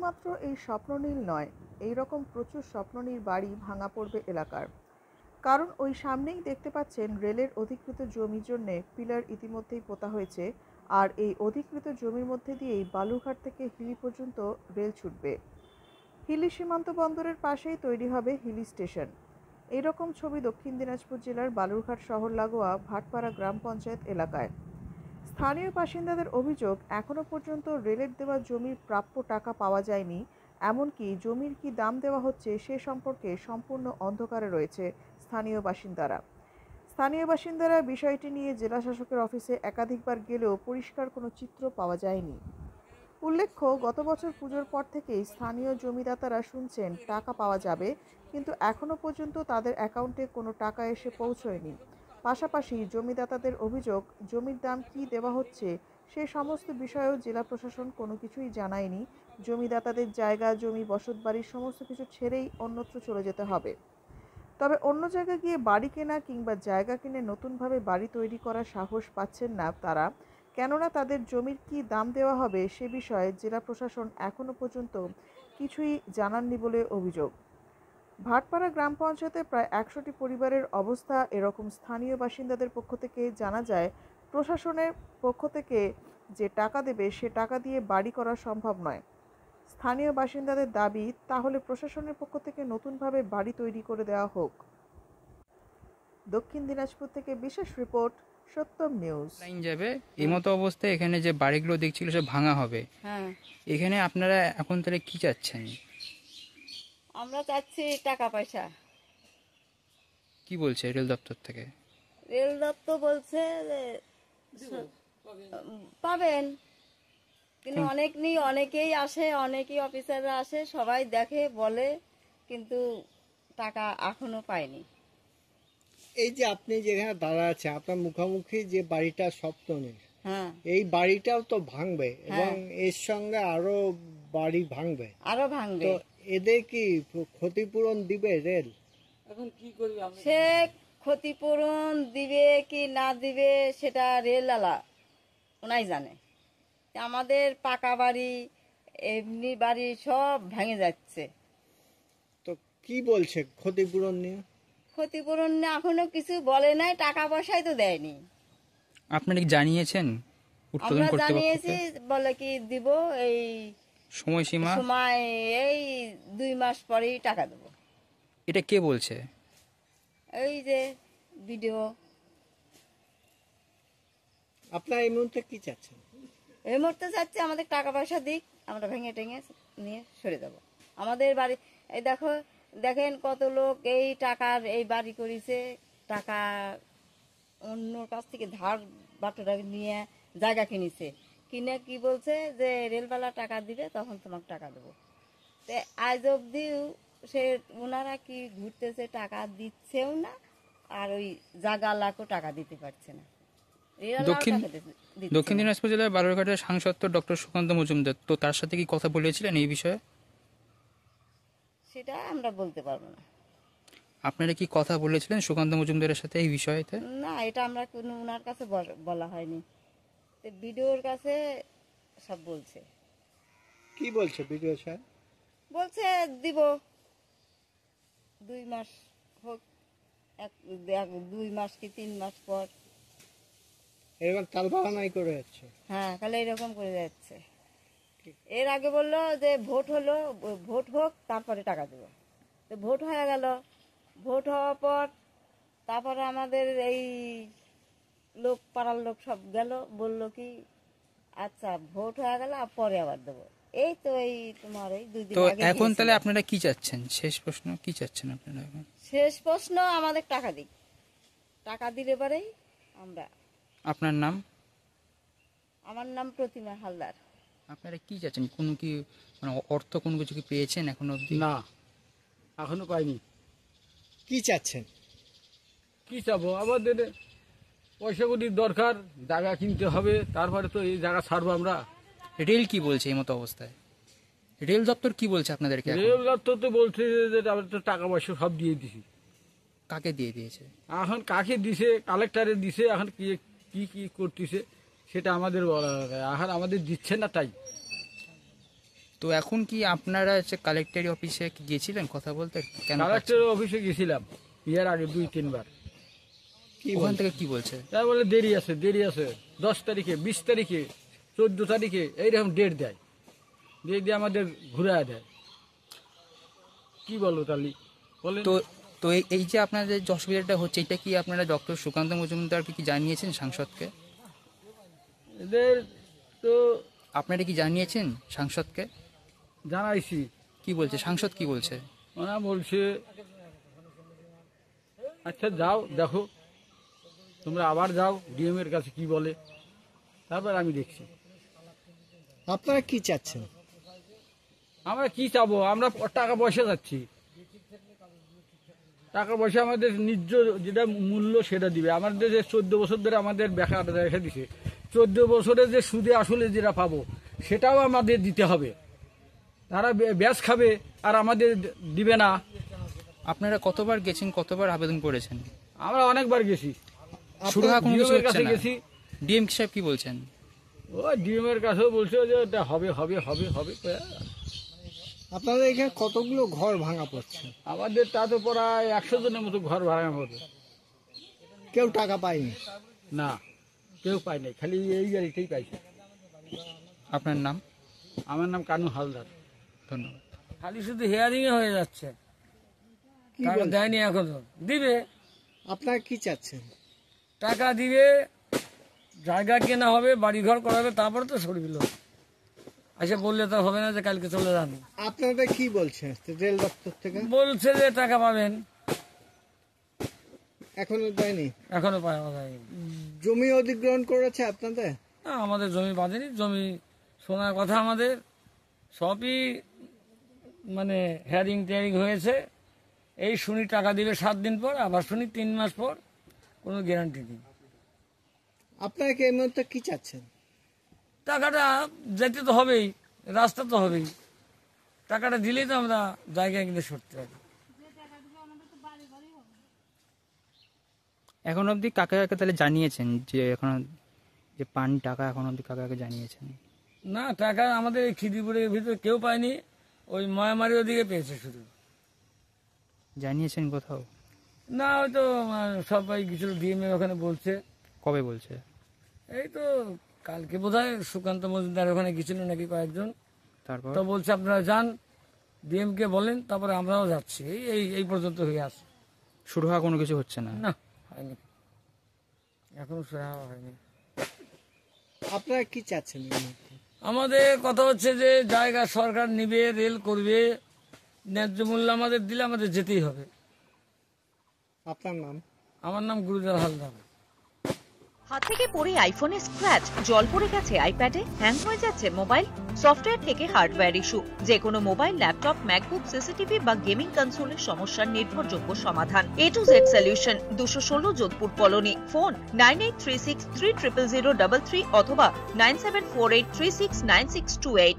শুধুমাত্র এই স্বপ্ননীল নয়, এই রকম প্রচুর স্বপ্ননীল বাড়ি ভাঙা পড়বে এলাকার। কারণ ওই সামনেই দেখতে পাচ্ছেন রেলের অধিকৃত জমির জন্য পিলার ইতিমধ্যেই পোতা হয়েছে, আর এই অধিকৃত জমির মধ্যে দিয়েই বালুরঘাট থেকে হিলি পর্যন্ত রেল ছুটবে। হিলি সীমান্ত বন্দরের পাশেই তৈরি হবে হিলি স্টেশন। এইরকম ছবি দক্ষিণ দিনাজপুর জেলার বালুরঘাট শহর লাগোয়া ভাটপাড়া গ্রাম পঞ্চায়েত এলাকায়। স্থানীয় বাসিন্দাদের অভিযোগ, এখনও পর্যন্ত রেলের দেওয়া জমির প্রাপ্য টাকা পাওয়া যায়নি, এমনকি জমির কি দাম দেওয়া হচ্ছে সে সম্পর্কে সম্পূর্ণ অন্ধকারে রয়েছে স্থানীয় বাসিন্দারা বিষয়টি নিয়ে জেলা শাসকের অফিসে একাধিকবার গেলেও পরিষ্কার কোনো চিত্র পাওয়া যায়নি। উল্লেখ্য, গত বছর পুজোর পর থেকেই স্থানীয় জমিদাতারা শুনছেন টাকা পাওয়া যাবে, কিন্তু এখনও পর্যন্ত তাদের অ্যাকাউন্টে কোনো টাকা এসে পৌঁছয়নি। পাশাপাশি জমিদাতাদের অভিযোগ, জমির দাম কী দেওয়া হচ্ছে সে সমস্ত বিষয়েও জেলা প্রশাসন কোনো কিছুই জানায়নি। জমিদাতাদের জায়গা জমি বসতবাড়ির সমস্ত কিছু ছেড়েই অন্যত্র চলে যেতে হবে। তবে অন্য জায়গায় গিয়ে বাড়ি কেনা কিংবা জায়গা কিনে নতুনভাবে বাড়ি তৈরি করার সাহস পাচ্ছেন না তারা, কেননা তাদের জমির কী দাম দেওয়া হবে সে বিষয়ে জেলা প্রশাসন এখনও পর্যন্ত কিছুই জানাননি বলে অভিযোগ। ভাটপাড়া গ্রাম পঞ্চায়েতের প্রায় 100টি পরিবারের অবস্থা এরকম। স্থানীয় বাসিন্দাদের পক্ষ থেকে জানা যায়, প্রশাসনের পক্ষ থেকে যে টাকা দেবে সে টাকা দিয়ে বাড়ি করা সম্ভব নয়। স্থানীয় বাসিন্দাদের দাবি, তাহলে প্রশাসনের পক্ষ থেকে নতুনভাবে বাড়ি তৈরি করে দেওয়া হোক। দক্ষিণ দিনাজপুর থেকে বিশেষ রিপোর্ট, সত্যম নিউজ। লাইন যাবে এই মতো অবস্থায় এখানে যে বাড়িগুলো দেখছিল সব ভাঙা হবে। এখানে আপনারা এখন তাহলে কি চাচ্ছেন? আমরা চাচ্ছি টাকা পয়সা। কি বলছে রেল দপ্তর থেকে? রেল দপ্তর বলছে যে পাবেন, কিন্তু অনেকেই আসে, অনেকেই অফিসাররা আসে, সবাই দেখে বলে, কিন্তু টাকা এখনো পায়নি। এই যে আপনি যেখানে দাঁড়া আছেন, আপনার মুখোমুখি যে বাড়িটা স্বপ্ননীল, হ্যাঁ, এই বাড়িটাও তো ভাঙবে এবং এর সঙ্গে আরো বাড়ি ভাঙবে। তো এদের কি ক্ষতিপূরণ দিবে রেল? এখন কি করবে? সে ক্ষতিপূরণ দিবে কি না দিবে সেটা রেলওয়ালা ওনাই জানে। আমাদের পাকা বাড়ি, এমনি বাড়ি সব ভেঙে যাচ্ছে। তো কি বলছে ক্ষতিপূরণ নিয়ে? ক্ষতিপূরণ এখনো কিছু বলে নাই, টাকা পয়সাই তো দেয়নি। আপনারা কি জানিয়েছেন? আমরা জানিয়েছি, বলে কি দিব, এই সময় এই 2 মাস পরেই টাকা দেবো। এটা কে বলছে? এই যে ভিডিও। আপনারা এই মুহূর্তে কি চাচ্ছেন? এই মুহূর্তে চাচ্ছি আমাদের টাকা পয়সা দিক, আমরা ভেঙে টেঙে নিয়ে সরে দেবো। আমাদের বাড়ি এই দেখেন কত লোক এই টাকার এই বাড়ি করেছে, টাকা অন্যর কাছ থেকে ধার বাটোরা নিয়ে জায়গা কিনেছে, কিনে কি বলছে যে রেলওয়ালা টাকা দিবে তখন তোমাকে টাকা দেবো। তো আজ অব্দিও সে ওনারা কি ঘুরতেছে, টাকা দিচ্ছেও না, আর ওই জায়গালাকেও টাকা দিতে পারছে না। দক্ষিণ দিনাজপুর জেলার বালুরঘাটের সাংসদ ডক্টর সুকান্ত মজুমদার, তো তার সাথে কি কথা বলেছিলেন এই বিষয়ে? সেটা আমরা বলতে পারবো না। আপনারা কি কথা বলেছিলেন সুকান্ত মজুমদারের সাথে এই বিষয়েতে? না, এটা আমরা কোনো ওনার কাছে বলা হয়নি। ভিডিওর কাছে সব বলছে। কি বলছে ভিডিও স্যার? বলছে দিব 2 মাস হোক, 2 মাস কি 3 মাস পর। এবার তাল বাহানাই করে যাচ্ছে। হ্যাঁ, তাহলে এরকম করে যাচ্ছে। এর আগে বললো যে ভোট হোক তারপরে টাকা দেবো। তো ভোট হয়ে গেল, ভোট হওয়ার পর তারপরে আমাদের এই লোক, পাড়ার লোক সব গেল, বলল কি আচ্ছা ভোট হয়ে গেল আর পরে আবার দেবো। এই তো এই তোমার এই 2 দিন আগে। এখন তাহলে আপনারা কি চাচ্ছেন? শেষ প্রশ্ন, কি চাচ্ছেন আপনারা এখন? শেষ প্রশ্ন, আমাদের টাকা দিক, টাকা দিলে পরেই আমরা। আপনার নাম? আমার নাম প্রতিমা হালদার। আপনারা কি চাচ্ছেন? কোনো কি মানে অর্থ কোনো কিছু কি পেয়েছেন এখন অবধি? না, এখনো পাইনি। কি চাচ্ছেন? কি চাবো, আমাদের পয়সা কড়ির দরকার, জায়গা কিনতে হবে, তারপরে তো এই জায়গা ছাড়বো আমরা। রেল কি বলছে এই মতো অবস্থায়? রেল দপ্তর কি বলছে আপনাদেরকে? রেল দপ্তর তো বলছে যে আমরা তো টাকা পয়সা সব দিয়ে দিছি। কাকে দিয়ে দিয়েছে? এখন কাকে দিছে, কালেক্টরে দিছে, এখন কি কি কি করতেছে সেটা আমাদের বলা, এখন আমাদের দিচ্ছে না, তাই তো এখন কি আপনারা কালেক্টরি অফিসে গিয়েছিলেন কথা বলতে? কেন কালেক্টর অফিসে গেছিলাম এর আগে 2-3 বার। ওখান থেকে কি বলছে? তাই বলে দেরি আছে 10 তারিখে, 20 তারিখে, 14 তারিখে এইরকম ডেট দেয়, দিয়ে আমাদের ঘুরে দেয়। কি বলবো তাহলে বলেন? তো এই যে আপনাদের যে অসুবিধাটা হচ্ছে, এটা কি আপনারা ডক্টর সুকান্ত মজুমদারকে কি জানিয়েছেন, সাংসদকে? এদের তো আপনারা কি জানিয়েছেন সাংসদকে? জানাইছি। কি বলছে সাংসদ, কি বলছে? ওরা বলছে আচ্ছা যাও দেখো, তোমরা আবার যাও ডিএম এর কাছে কি বলে, তারপর আমি দেখছি। আপনারা কি চাচ্ছেন? আমরা কি চাবো? আমরা টাকা পয়সা যাচ্ছি, টাকা পয়সা আমাদের নিজ যেটা মূল্য সেটা দিবে। আমাদের যে 14 বছর ধরে আমাদের বেকার রেখে দিছে, 14 বছরে যে সুদে আসলে যেটা পাবো সেটাও আমাদের দিতে হবে। তারা ব্যাস খাবে আর আমাদের দিবে না। আপনারা কতবার গেছেন, কতবার আবেদন করেছেন? আমরা অনেকবার গেছি, শুরু কোনো কিছু হচ্ছে না। গেছি। ডিএম সাহেব কি বলছেন? ও ডিএম এর কাছেও বলছে যে এটা হবে হবে হবে হবে। আপনাদের এখানে কতগুলো ঘর ভাঙা পড়ছে? আমাদের তা তো প্রায় 100 জনের মতো ঘর ভাড়া পড়বে। কেউ টাকা পায়নি? না, কেউ পায় নাই, খালি এই গাড়িটাই পাইছে। আপনার নাম? আমার নাম কানু হালদার। ধন্যবাদ। খালি শুধু হিয়ারিং এ হয়ে যাচ্ছে, টাকা দেয়নি এখনো। দিবে। আপনারা কি চাচ্ছেন? টাকা দিবে, জায়গা কেনা হবে, বাড়িঘর করা হবে, তারপরে তো সরবিল। আচ্ছা বললে তো হবে না যে কালকে চলে যান। আপনাদের কি বলছে রেল দপ্তর থেকে? বলছে যে টাকা পাবেন, এখনো দেয়নি? এখনো পাওয়া যায়নি। জমি অধিগ্রহণ করেছে আপনাদের? না, আমাদের জমি বাঁধেনি। জমি শোনার কথা আমাদের সবই মানে হেয়ারিং টেয়ারিং হয়েছে। এই শুনি টাকা দিবে 7 দিন পর, আবার শুনি 3 মাস পর, কোনো গ্যারান্টি নেই। আপনারা কি এই মুহূর্তে কি চাচ্ছেন? টাকাটা যেতে তো হবেই, রাস্তা তো হবেই। টাকাটা দিলেই তো আমরা জায়গায় কিনে সরতে পারি। এখন অবধি কাকে কাকে তাহলে জানিয়েছেন যে এখন যে পান টাকা, এখন অবধি কাকে কাকে জানিয়েছেন? না, টাকা আমাদের এই খিদিপুরের ভিতরে কেউ পায়নি, ওই ময়ামারি ওদিকে পেয়েছে শুধু। জানিয়েছেন কোথাও? না, হয়তো সবাই কিছু ডিএম ওখানে বলছে। কবে বলছে? এই তো কালকে বোধহয় সুকান্ত মজুমদার ওখানে গেছিল নাকি কয়েকজন, তারপর তো বলছে আপনারা যান, ডিএম কে বলেন, তারপরে আমরাও যাচ্ছি। এই পর্যন্ত হয়ে আসে। শুরু হওয়া কোনো কিছু হচ্ছে না? না, হয়নি, এখনো শুরু হয়নি। আপনারা কি চাচ্ছেন? আমাদের কথা হচ্ছে যে জায়গা সরকার নিবে, রেল করবে, ন্যায্য মূল্য আমাদের দিলে আমাদের যেতেই হবে। আপনার নাম? আমার নাম গুরুদার হালদার। হাত থেকে পড়ে আইফোনে স্ক্র্যাচ, জল পড়ে গেছে আইপ্যাডে, হ্যাং হয়ে যাচ্ছে মোবাইল, সফটওয়্যার থেকে হার্ডওয়্যার ইস্যু, যে কোনো মোবাইল, ল্যাপটপ, ম্যাকবুক, সিসিটিভি বা গেমিং কনসোলের সমস্যার নির্ভরযোগ্য সমাধান। A to Z solution, 216 Jodhpur colony. Phone 9836300033 অথবা 9748369628।